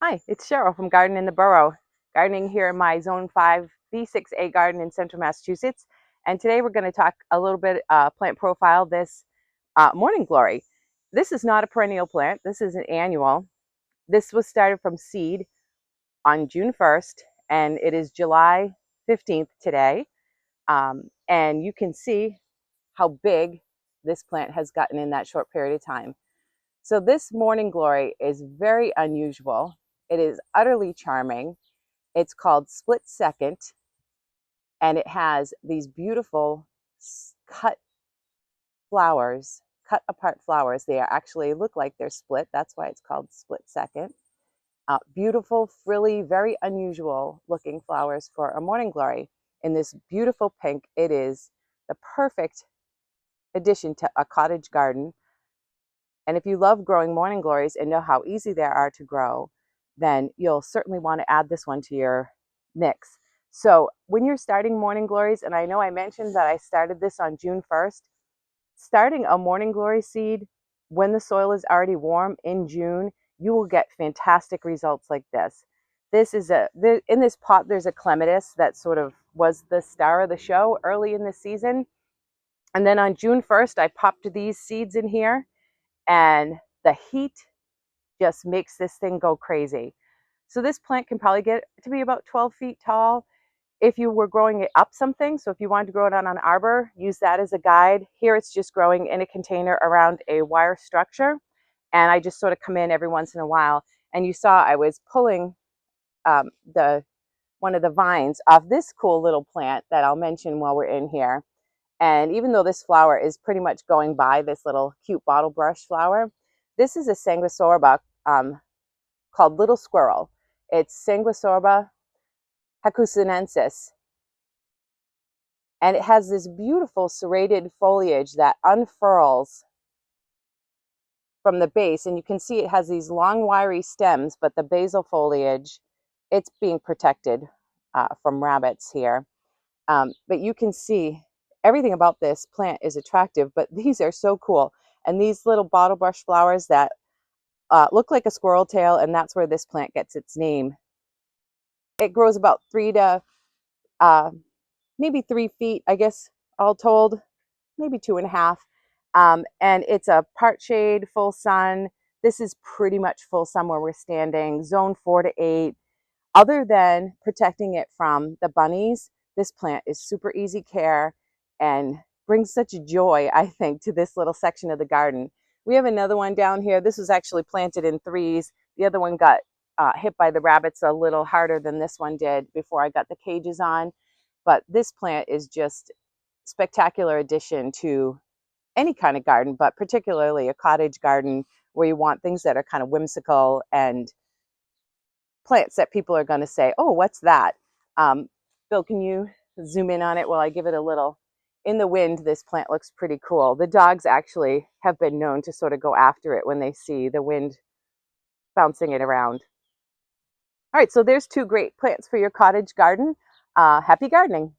Hi, it's Cheryl from Garden in the Borough, gardening here in my Zone 5 B6A garden in central Massachusetts. And today we're going to talk a little bit plant profile, this morning glory. This is not a perennial plant. This is an annual. This was started from seed on June 1st, and it is July 15th today. And you can see how big this plant has gotten in that short period of time. So this morning glory is very unusual. It is utterly charming. It's called Split Second, and it has these beautiful cut flowers, cut apart flowers. They actually look like they're split. That's why it's called Split Second. Beautiful, frilly, very unusual looking flowers for a morning glory. In this beautiful pink, it is the perfect addition to a cottage garden. And if you love growing morning glories and know how easy they are to grow, then you'll certainly want to add this one to your mix. So when you're starting morning glories, and I know I mentioned that I started this on June 1st, starting a morning glory seed when the soil is already warm in June, you will get fantastic results like this. In this pot, there's a clematis that sort of was the star of the show early in the season. And then on June 1st, I popped these seeds in here, and the heat just makes this thing go crazy. So this plant can probably get to be about 12 feet tall if you were growing it up something. So if you wanted to grow it on an arbor, use that as a guide. Here it's just growing in a container around a wire structure. And I just sort of come in every once in a while. And you saw I was pulling one of the vines off this cool little plant that I'll mention while we're in here. And even though this flower is pretty much going by, this little cute bottle brush flower, this is a sanguisorba called Little Squirrel. It's Sanguisorba hakusanensis. And it has this beautiful serrated foliage that unfurls from the base. And you can see it has these long wiry stems, but the basal foliage, it's being protected from rabbits here. But you can see everything about this plant is attractive, but these are so cool. And these little bottle brush flowers that look like a squirrel tail, and that's where this plant gets its name. It grows about 3 to maybe 3 feet, I guess, all told, maybe 2.5. And it's a part shade, full sun. This is pretty much full sun where we're standing, zone 4 to 8. Other than protecting it from the bunnies, this plant is super easy care and brings such joy, I think, to this little section of the garden. We have another one down here. This was actually planted in 3s. The other one got hit by the rabbits a little harder than this one did before I got the cages on. But this plant is just spectacular addition to any kind of garden, but particularly a cottage garden where you want things that are kind of whimsical and plants that people are going to say, oh, what's that? Bill, can you zoom in on it while I give it a little? In the wind, this plant looks pretty cool. The dogs actually have been known to sort of go after it when they see the wind bouncing it around. All right, so there's 2 great plants for your cottage garden. Happy gardening.